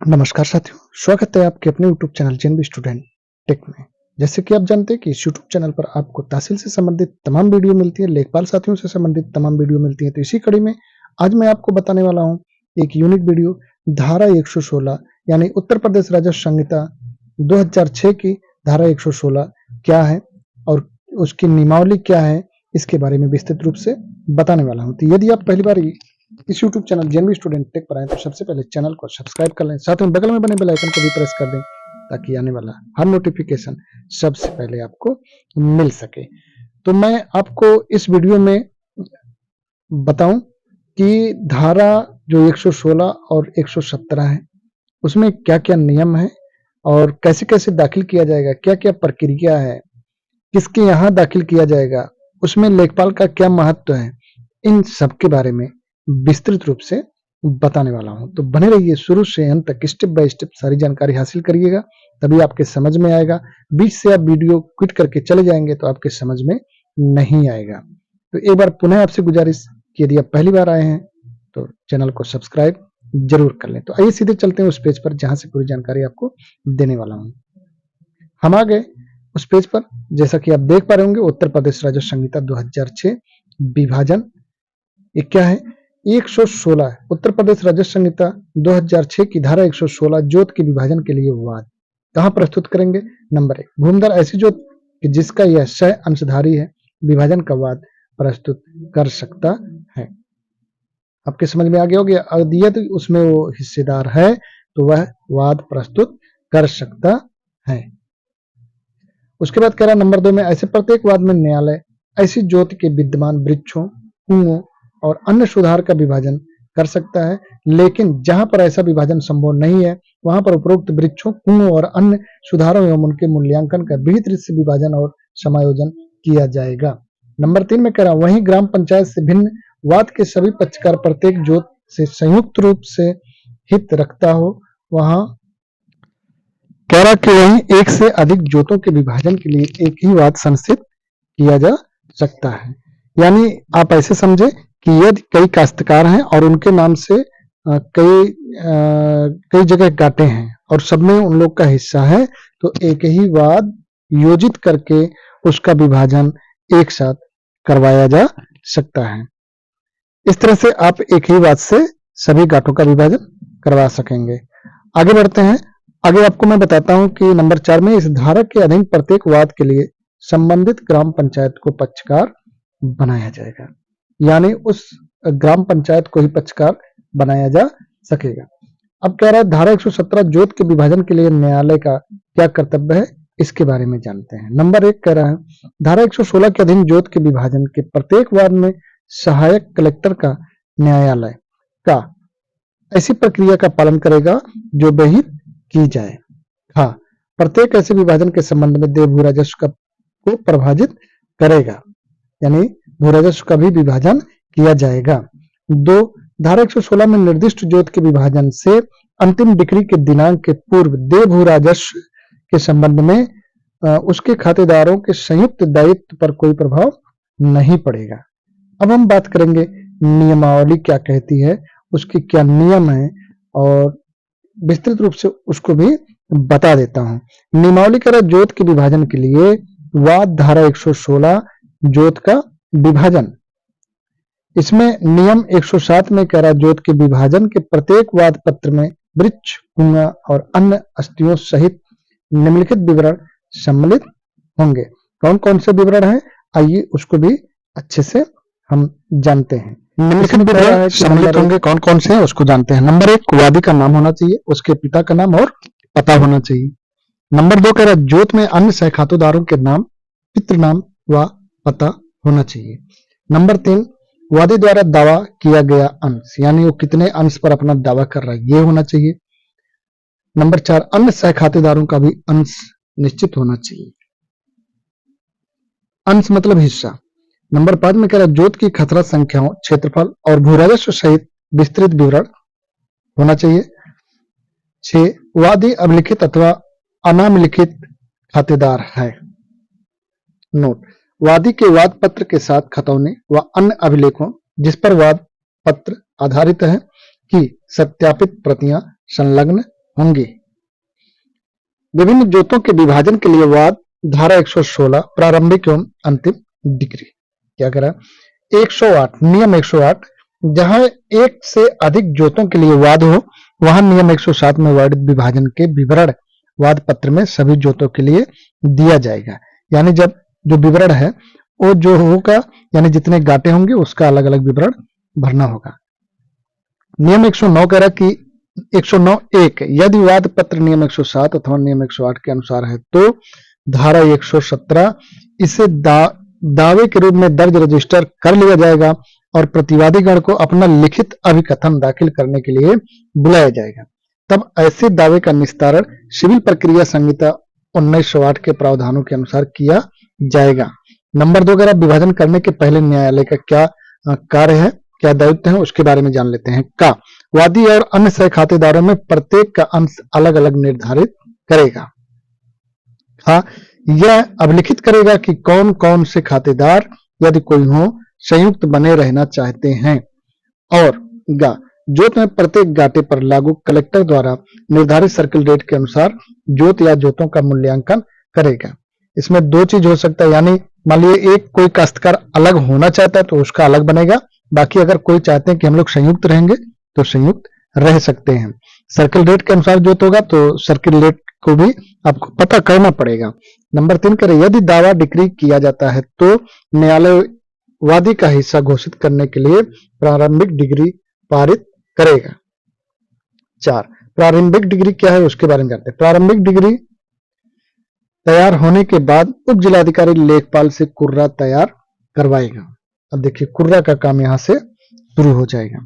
नमस्कार साथियों, स्वागत है आपके अपने YouTube channel JNB student take में। जैसे कि आप जानते हैं कि इस YouTube चैनल पर आपको तहसील से संबंधित तमाम वीडियो मिलती है, लेखपाल साथियों से संबंधित तमाम वीडियो मिलती है। तो इसी कड़ी में आज मैं आपको बताने वाला हूं एक यूनिक वीडियो धारा 116 यानी उत्तर प्रदेश राजस्व संहिता 2006 की धारा 116 क्या है और उसकी नियमावली क्या है, इसके बारे में विस्तृत रूप से बताने वाला हूँ। तो यदि आप पहली बार इस YouTube channel JNB student take पर आए तो सबसे पहले चैनल को सब्सक्राइब कर लें, साथ में बगल में बने बेल आइकन को भी प्रेस कर दें ताकि आने वाला हर नोटिफिकेशन सबसे पहले आपको मिल सके। तो मैं आपको इस वीडियो में बताऊं कि धारा जो 116 और 117 है उसमें क्या-क्या नियम है और कैसे-कैसे दाखिल किया जाएगा, क्या-क्या प्रक्रिया है, किसके यहाँ दाखिल किया जाएगा, उसमें लेखपाल का क्या महत्व है, इन सब के बारे में विस्तृत रूप से बताने वाला हूं। तो बने रहिए शुरू से अंत तक, स्टेप बाय स्टेप सारी जानकारी हासिल करिएगा, तभी आपके समझ में आएगा। बीच से आप वीडियो क्विट करके चले जाएंगे तो आपके समझ में नहीं आएगा। तो एक बार पुनः आपसे गुजारिश कि यदि आप पहली बार आए हैं तो चैनल को सब्सक्राइब जरूर कर लें। तो आइए सीधे चलते हैं उस पेज पर जहां से पूरी जानकारी आपको देने वाला हूं। हम आ गए उस पेज पर। जैसा कि आप देख पा रहे होंगे, उत्तर प्रदेश राजस्व संहिता 2006 विभाजन ये क्या है, 116 उत्तर प्रदेश राजस्व संहिता 2006 की धारा 116 जोत के विभाजन के लिए वाद कहाँ प्रस्तुत करेंगे। नंबर 1, भूमिधर ऐसी जोत कि जिसका यह शय अंशधारी है विभाजन का वाद प्रस्तुत कर सकता है। आपके समझ में आ गया होगा, यदि उसमें वो हिस्सेदार है तो वह वाद प्रस्तुत कर सकता है। उसके बाद कह रहा नंबर 2 में ऐसे प्रत्येक वाद में न्यायालय ऐसी जोत के विद्यमान वृक्षों, कुओं और अन्य सुधार का विभाजन कर सकता है, लेकिन जहां पर ऐसा विभाजन संभव नहीं है वहां पर उपरोक्त वृक्षों, कुओं और अन्य सुधारों एवं उनके मूल्यांकन का विहित रीत से विभाजन और समायोजन किया जाएगा। नंबर 3 में कह रहा वहीं ग्राम पंचायत से भिन्न वाद के सभी पक्षकार प्रत्येक जोत से संयुक्त रूप से हित रखता हो, वहां कह रहा कि वहीं एक से अधिक जोतों के विभाजन के लिए एक ही वाद संस्थित किया जा सकता है। यानी आप ऐसे समझे कि यदि कई काश्तकार हैं और उनके नाम से कई जगह गाटे हैं और सब में उन लोग का हिस्सा है, तो एक ही वाद योजित करके उसका विभाजन एक साथ करवाया जा सकता है। इस तरह से आप एक ही वाद से सभी गाटों का विभाजन करवा सकेंगे। आगे बढ़ते हैं। आगे आपको मैं बताता हूं कि नंबर 4 में इस धारा के अधीन प्रत्येक वाद के लिए संबंधित ग्राम पंचायत को पक्षकार बनाया जाएगा, यानी उस ग्राम पंचायत को ही पक्षकार बनाया जा सकेगा। अब कह रहा है धारा 117 जोत के विभाजन के लिए न्यायालय का क्या कर्तव्य है, इसके बारे में जानते हैं। नंबर 1 कह रहा है धारा 116 के अधीन जोत के विभाजन के प्रत्येक वाद में सहायक कलेक्टर का न्यायालय का ऐसी प्रक्रिया का पालन करेगा जो विहित की जाए। हाँ, प्रत्येक ऐसे विभाजन के संबंध में देय भू राजस्व को प्रभावित करेगा, यानी भू राजस्व का भी विभाजन किया जाएगा। 2, धारा 116 में निर्दिष्ट जोत के विभाजन से अंतिम डिक्री के दिनांक के पूर्व देय भू राजस्व के संबंध में उसके खातेदारों के संयुक्त दायित्व पर कोई प्रभाव नहीं पड़ेगा। अब हम बात करेंगे नियमावली क्या कहती है, उसके क्या नियम है और विस्तृत रूप से उसको भी बता देता हूं। नियमावली कह रहा है जोत के विभाजन के लिए वाद धारा 116 जोत का विभाजन। इसमें नियम 107 में कह रहा जोत के विभाजन के प्रत्येक वाद पत्र में वृक्ष, कुआं और अन्य अस्थियों सहित निम्नलिखित विवरण सम्मिलित होंगे। कौन कौन से विवरण हैं, आइए उसको भी अच्छे से हम जानते हैं। निम्नलिखित विवरण सम्मिलित होंगे, कौन कौन से हैं उसको जानते हैं। नंबर 1, वादी का नाम होना चाहिए, उसके पिता का नाम और पता होना चाहिए। नंबर 2 कह रहा जोत में अन्य सहखातेदारों के नाम, पितृ नाम व पता होना चाहिए। नंबर 3, वादी द्वारा दावा किया गया अंश, यानी वो कितने अंश पर अपना दावा कर रहा है, ये होना चाहिए। नंबर 4, अन्य सहखातेदारों का भी अंश निश्चित होना चाहिए। अंश मतलब हिस्सा। नंबर 5 में कह रहा जोत की खतरा संख्याओं, क्षेत्रफल और भू राजस्व सहित विस्तृत विवरण होना चाहिए। 6, वादी अभिलिखित अथवा अनामलिखित खातेदार है। नोट, वादी के वाद पत्र के साथ खतौनी व अन्य अभिलेखों जिस पर वाद पत्र आधारित है की सत्यापित प्रतियां संलग्न होंगी। विभिन्न जोतों के विभाजन के लिए वाद धारा 116 प्रारंभिक एवं अंतिम डिग्री। क्या करा 108 नियम 108 जहां एक से अधिक जोतों के लिए वाद हो वहां नियम 107 में वर्णित विभाजन के विवरण वाद पत्र में सभी जोतों के लिए दिया जाएगा। यानी जब जो विवरण है वो जो होगा यानी जितने गांठे होंगे उसका अलग अलग विवरण भरना होगा। नियम 109 कह रहा कि 109(1) यदि वाद पत्र नियम 107 अथवा नियम 108 के अनुसार है तो धारा 117 इसे दावे के रूप में दर्ज रजिस्टर कर लिया जाएगा और प्रतिवादीगण को अपना लिखित अभिकथन दाखिल करने के लिए बुलाया जाएगा। तब ऐसे दावे का निस्तारण सिविल प्रक्रिया संहिता 1908 के प्रावधानों के अनुसार किया जाएगा। नंबर 2 अगर आप विभाजन करने के पहले न्यायालय का क्या कार्य है, क्या दायित्व है, उसके बारे में जान लेते हैं। का वादी और अन्य सह खातेदारों में प्रत्येक का अंश अलग अलग निर्धारित करेगा। हाँ, यह अभिलिखित करेगा कि कौन कौन से खातेदार यदि कोई हो संयुक्त बने रहना चाहते हैं। और गा जोत में प्रत्येक गांठे पर लागू कलेक्टर द्वारा निर्धारित सर्किल रेट के अनुसार जोत या जोतों का मूल्यांकन करेगा। इसमें 2 चीज हो सकता है, यानी मान लीजिए एक कोई काश्तकार अलग होना चाहता है तो उसका अलग बनेगा, बाकी अगर कोई चाहते हैं कि हम लोग संयुक्त रहेंगे तो संयुक्त रह सकते हैं। सर्किल रेट के अनुसार जोत होगा तो सर्किल रेट को भी आपको पता करना पड़ेगा। नंबर 3 करें यदि दावा डिक्री किया जाता है तो न्यायालय वादी का हिस्सा घोषित करने के लिए प्रारंभिक डिग्री पारित करेगा। 4 प्रारंभिक डिग्री क्या है उसके बारे में जानते हैं। प्रारंभिक डिग्री तैयार होने के बाद उप जिलाधिकारी लेखपाल से कुर्रा तैयार करवाएगा। अब देखिए कुर्रा का काम यहां से शुरू हो जाएगा।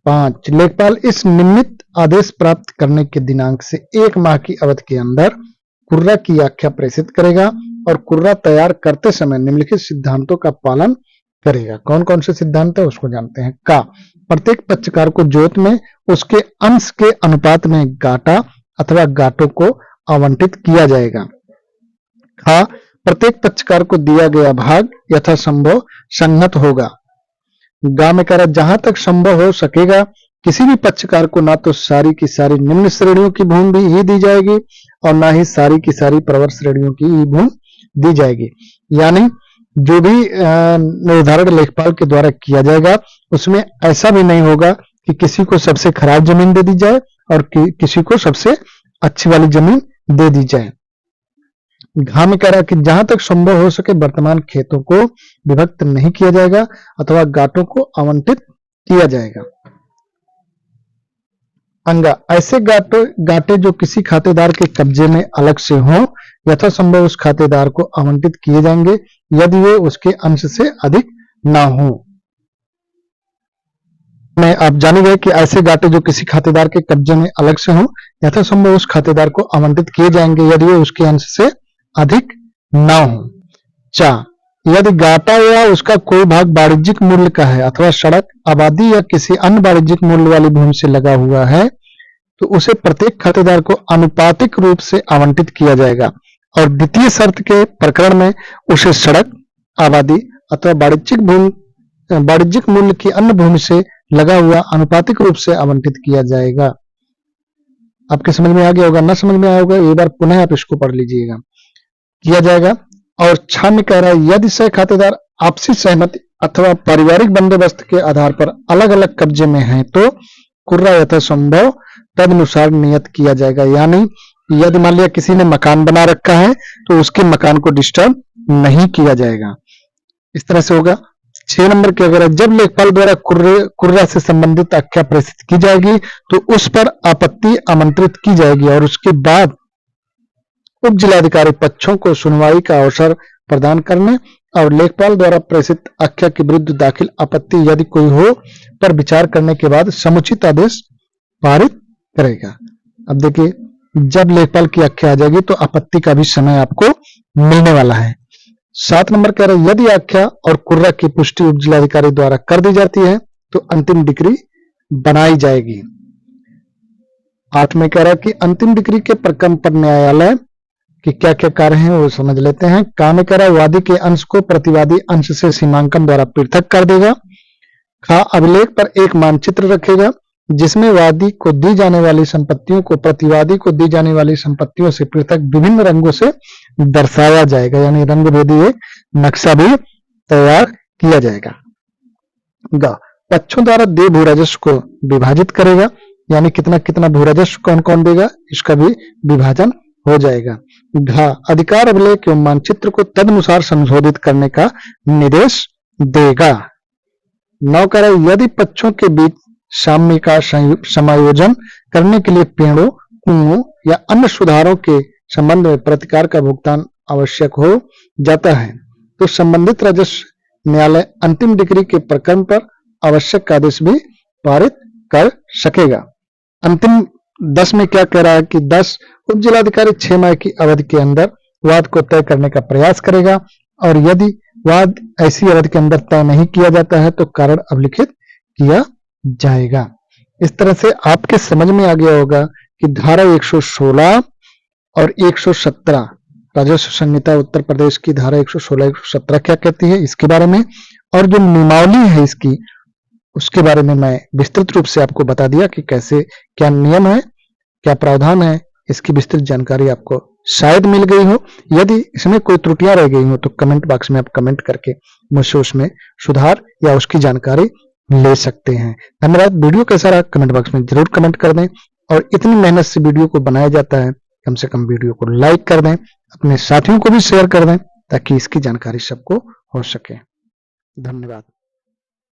5 लेखपाल इस निम्नित आदेश प्राप्त करने के दिनांक से 1 माह की अवधि के अंदर कुर्रा की व्याख्या प्रेषित करेगा और कुर्रा तैयार करते समय निम्नलिखित सिद्धांतों का पालन करेगा। कौन कौन से सिद्धांत है उसको जानते हैं। का प्रत्येक पक्षकार को जोत में उसके अंश के अनुपात में गांठा अथवा गांठों को आवंटित किया जाएगा। हाँ, प्रत्येक पक्षकार को दिया गया भाग यथासंभव संगत होगा। गा में कह रहा जहां तक संभव हो सकेगा किसी भी पक्षकार को ना तो सारी की सारी निम्न श्रेणियों की भूमि भी ही दी जाएगी और ना ही सारी की सारी प्रवर श्रेणियों की ही भूमि दी जाएगी। यानी जो भी निर्धारण लेखपाल के द्वारा किया जाएगा उसमें ऐसा भी नहीं होगा कि किसी को सबसे खराब जमीन दे दी जाए और किसी को सबसे अच्छी वाली जमीन दे दी जाए। घा में कह रहा है कि जहां तक संभव हो सके वर्तमान खेतों को विभक्त नहीं किया जाएगा अथवा गांठों को आवंटित किया जाएगा। अंगा ऐसे गांठे जो किसी खातेदार के कब्जे में अलग से हों यथासंभव उस खातेदार को आवंटित किए जाएंगे यदि वे उसके अंश से अधिक ना हो। में आप जाने गए कि ऐसे गांठे जो किसी खातेदार के कब्जे में अलग से हों यथासंभव उस खातेदार को आवंटित किए जाएंगे यदि वे उसके अंश से अधिक ना हो। 4 यदि गांठा या उसका कोई भाग वाणिज्यिक मूल्य का है अथवा सड़क आबादी या किसी अन्य वाणिज्यिक मूल्य वाली भूमि से लगा हुआ है तो उसे प्रत्येक खातेदार को आनुपातिक रूप से आवंटित किया जाएगा और द्वितीय शर्त के प्रकरण में उसे सड़क आबादी अथवा वाणिज्यिक मूल्य की अन्य भूमि से लगा हुआ आनुपातिक रूप से आवंटित किया जाएगा। आपके समझ में आ गया होगा, ना समझ में आया होगा एक बार पुनः आप इसको पढ़ लीजिएगा। किया जाएगा। और 6 में कह रहा है यदि सह खातेदार आपसी सहमति अथवा पारिवारिक बंदोबस्त के आधार पर अलग अलग कब्जे में हैं तो कुर्रा यथासंभव तदनुसार नियत किया जाएगा। यानी यदि मान लिया किसी ने मकान बना रखा है तो उसके मकान को डिस्टर्ब नहीं किया जाएगा। इस तरह से होगा। 6 नंबर के अगर जब लेखपाल द्वारा कुर्रा से संबंधित आख्या प्रेषित की जाएगी तो उस पर आपत्ति आमंत्रित की जाएगी और उसके बाद उप जिलाधिकारी पक्षों को सुनवाई का अवसर प्रदान करने और लेखपाल द्वारा प्रेषित आख्या के विरुद्ध दाखिल आपत्ति यदि कोई हो पर विचार करने के बाद समुचित आदेश पारित करेगा। अब देखिए जब लेखपाल की आख्या आ जाएगी तो आपत्ति का भी समय आपको मिलने वाला है। 7 नंबर कह रहे यदि आख्या और कुर्रा की पुष्टि उप जिलाधिकारी द्वारा कर दी जाती है तो अंतिम डिक्री बनाई जाएगी। 8 में कह रहा है कि अंतिम डिक्री के प्रकरण पर न्यायालय कि क्या क्या कार्य हैं वो समझ लेते हैं। का में कह रहा है वादी के अंश को प्रतिवादी अंश से सीमांकन द्वारा पृथक कर देगा। खा अभिलेख पर एक मानचित्र रखेगा जिसमें वादी को दी जाने वाली संपत्तियों को प्रतिवादी को दी जाने वाली संपत्तियों से पृथक विभिन्न रंगों से दर्शाया जाएगा, यानी रंग भेदी एक नक्शा भी तैयार किया जाएगा। ग पक्षों द्वारा देय भू राजस्व को विभाजित करेगा, यानी कितना कितना भू राजस्व कौन कौन देगा इसका भी विभाजन हो जाएगा। घ अधिकार अभिलेख एवं मानचित्र को तदनुसार संशोधित करने का निर्देश देगा। 9 कह रहा है यदि पक्षों के बीच साम्य का समायोजन करने के लिए पेड़ों, कुओं या अन्य सुधारों के संबंध में प्रतिकार का भुगतान आवश्यक हो जाता है तो संबंधित राजस्व न्यायालय अंतिम डिग्री के प्रकरण पर आवश्यक आदेश भी पारित कर सकेगा। अंतिम 10 में क्या कह रहा है कि 10 उप जिलाधिकारी 6 माह की अवधि के अंदर वाद को तय करने का प्रयास करेगा और यदि वाद ऐसी अवधि के अंदर तय नहीं किया जाता है तो कारण अभिलिखित किया जाएगा। इस तरह से आपके समझ में आ गया होगा कि धारा 116 और 117 राजस्व संहिता उत्तर प्रदेश की धारा 116 117 क्या कहती है इसके बारे में, और जो नियमावली है इसकी उसके बारे में मैं विस्तृत रूप से आपको बता दिया कि कैसे क्या नियम है, क्या प्रावधान है। इसकी विस्तृत जानकारी आपको शायद मिल गई हो। यदि इसमें कोई त्रुटियां रह गई हो तो कमेंट बॉक्स में आप कमेंट करके मुझसे उसमें सुधार या उसकी जानकारी ले सकते हैं। धन्यवाद। वीडियो कैसा रहा कमेंट बॉक्स में जरूर कमेंट कर दें और इतनी मेहनत से वीडियो को बनाया जाता है, कम से कम वीडियो को लाइक कर दें, अपने साथियों को भी शेयर कर दें ताकि इसकी जानकारी सबको हो सके। धन्यवाद।